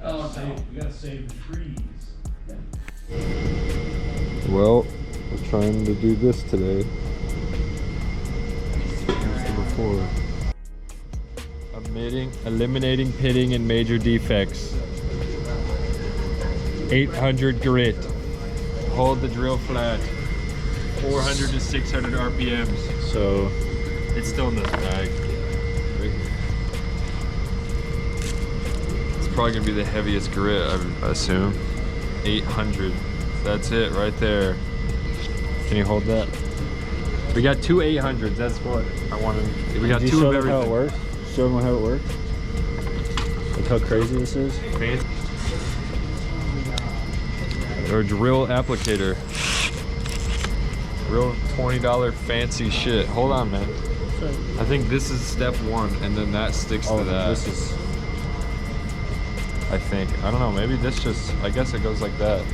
Oh, so you gotta save the trees. Well, we're trying to do this today. Before. Eliminating pitting and major defects. 800 grit. Hold the drill flat. 400 to 600 RPMs. So it's still in this bag. It's probably gonna be the heaviest grit, I assume. 800. That's it right there. Can you hold that? We got two 800s. That's what I wanted. We got two of everything. How it works? Show them how it works. Look how crazy this is. Or drill applicator. Real $20 fancy shit. Hold on, man. I think this is step one, and then that sticks to that. This is. I think. I don't know. Maybe this just. I guess it goes like that.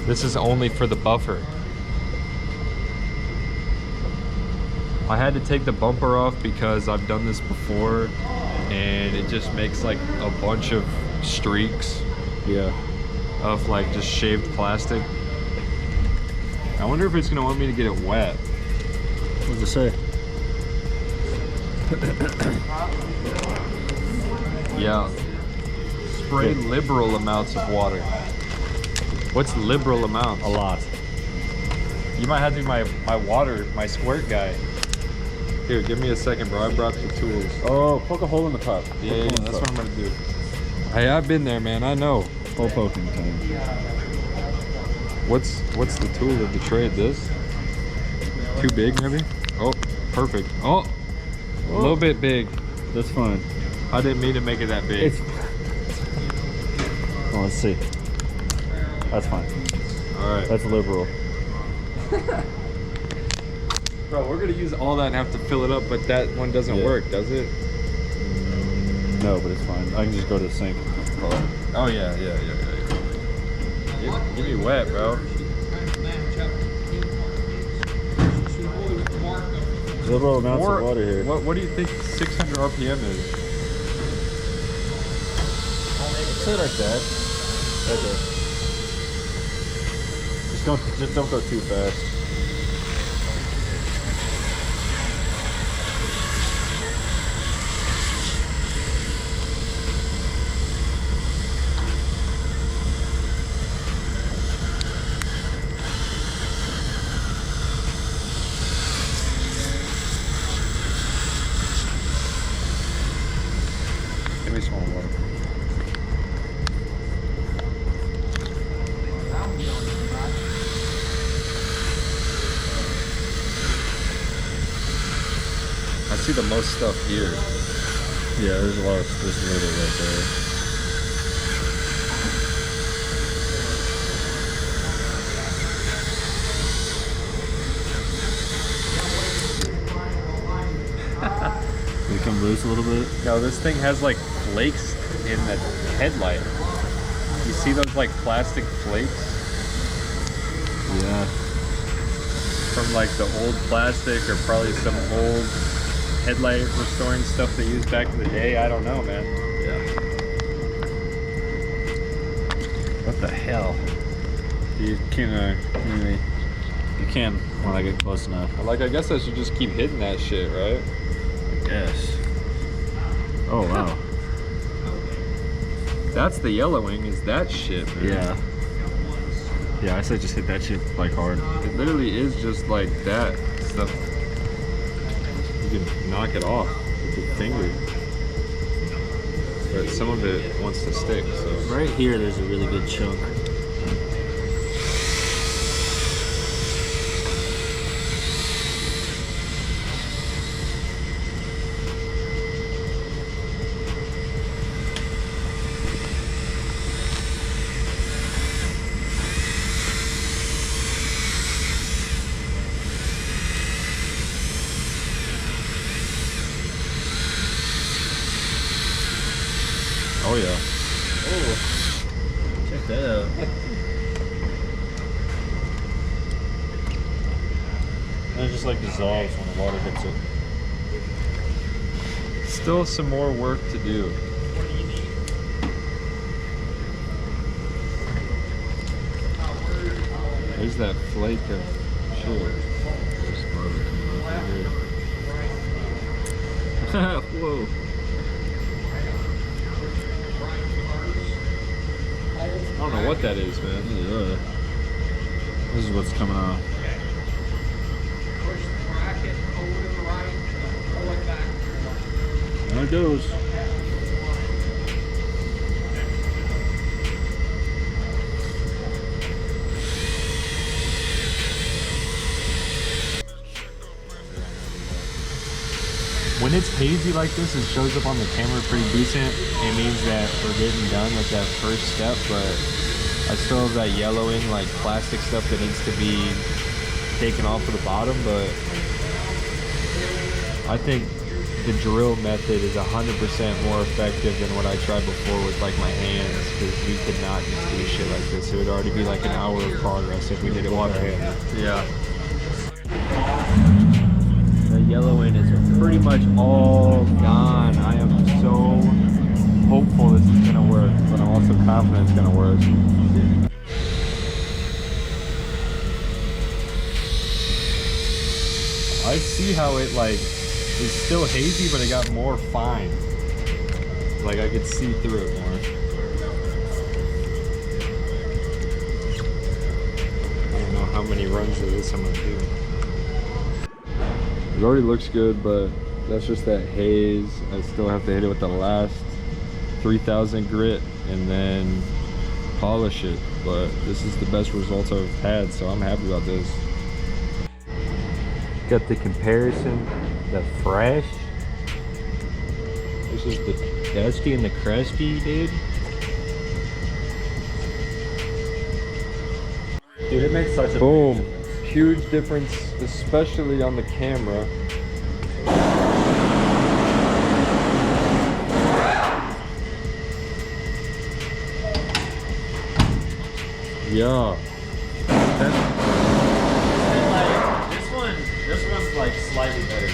This is only for the buffer. I had to take the bumper off because I've done this before, and it just makes like a bunch of streaks. Yeah. Of like just shaved plastic. I wonder if it's gonna want me to get it wet. What does it say? Yeah. Spray liberal amounts of water. What's liberal amount? A lot. You might have to be my squirt guy. Here, give me a second, bro. I brought the tools. Oh, poke a hole in the top. Yeah, that's what I'm gonna do. Hey, I've been there, man. I know. Hole poking time. What's the tool of the trade? This? Too big, maybe? Oh, perfect. Oh, a little bit big. That's fine. I didn't mean to make it that big. Oh, let's see. That's fine. All right. That's liberal. Bro, we're gonna use all that and have to fill it up, but that one doesn't work, does it? No, but it's fine. I can just go to the sink. Oh yeah. Give me wet, bro. Liberal amounts of water here. What do you think 600 RPM is? Say it like that. Right there. Just don't go too fast. Give me some more water. I see the most stuff here. Yeah, there's a little right there. Did it come loose a little bit? No, this thing has like flakes in the headlight. You see those like plastic flakes? Yeah. From like the old plastic, or probably some old headlight restoring stuff they used back in the day. I don't know, man. Yeah. What the hell? You can you can when I get close enough. Like, I guess I should just keep hitting that shit, right? I guess. Oh wow. That's the yellowing, is that shit, man. Yeah. Yeah, I said just hit that shit like hard. It literally is just like that stuff. You can knock it off with your finger. But some of it wants to stick, so. Right here, there's a really good chunk. Oh yeah. Oh, check that out. And it just like dissolves when the water hits it. Still some more work to do. There's that flake of shit. Whoa. I don't know what that is, man. Yeah. This is what's coming out. There it goes. When it's hazy like this, it shows up on the camera pretty decent. It means that we're getting done with that first step, but I still have that yellowing, like plastic stuff that needs to be taken off of the bottom, but I think the drill method is 100% more effective than what I tried before with like my hands, because we could not just do shit like this. It would already be like an hour of progress if we did it with our hands. Yeah. The yellowing is pretty much all gone. I am so hopeful this is gonna work, but I'm also confident it's gonna work. I see how it like is still hazy, but it got more fine. Like I could see through it more. I don't know how many runs of this I'm gonna do. It already looks good, but that's just that haze. I still have to hit it with the last 3000 grit and then polish it. But this is the best results I've had, so I'm happy about this. Got the comparison, the fresh. This is the dusty and the crusty, dude. Dude, it makes such a boom. Big difference. Huge difference, especially on the camera. Yeah. This one's like slightly better.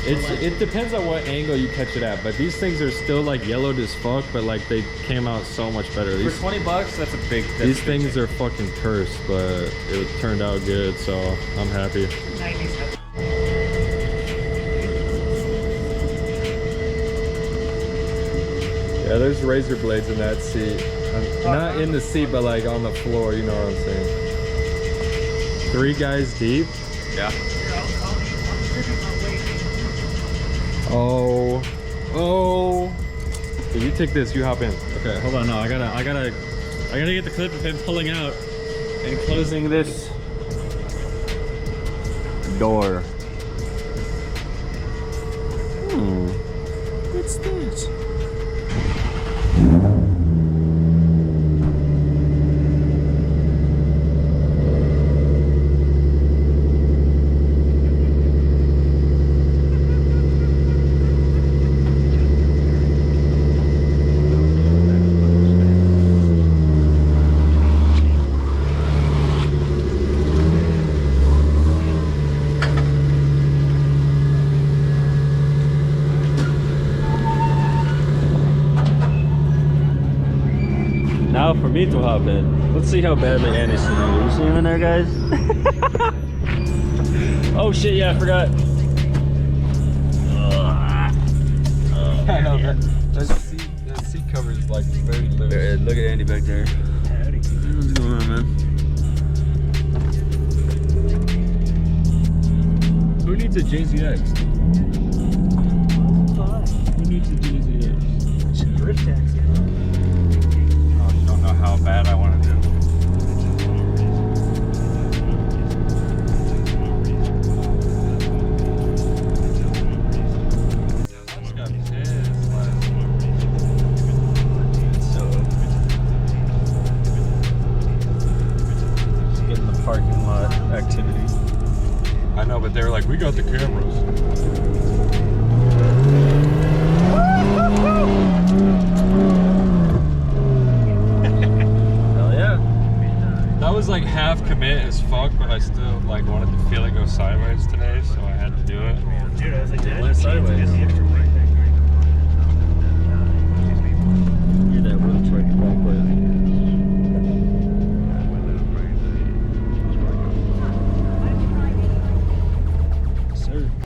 It depends on what angle you catch it at, but these things are still like yellowed as fuck, but like they came out so much better. For 20 bucks, that's a big. These things are fucking cursed, but it turned out good, so I'm happy. Yeah, there's razor blades in that seat. Not in the seat, but like on the floor, you know what I'm saying. 3 guys deep? Yeah. Oh. Hey, you take this, you hop in. Okay, hold on, no, I gotta get the clip of him pulling out and closing this door. What's this? Now for me to hop in. Let's see how badly Andy's seen it. You see him in there, guys? Oh shit, yeah, I forgot. I know, that seat cover is like very loose. Look at Andy back there. What's going on, man? Who needs a JZX? Who needs a JZX? It's a drift taxi. How bad I want to do. Just getting the parking lot activity. I know, but they were like, we got the cameras. That was like half commit as fuck, but I still like wanted to feel it go sideways today, so I had to do it. Dude, I was like, it went sideways.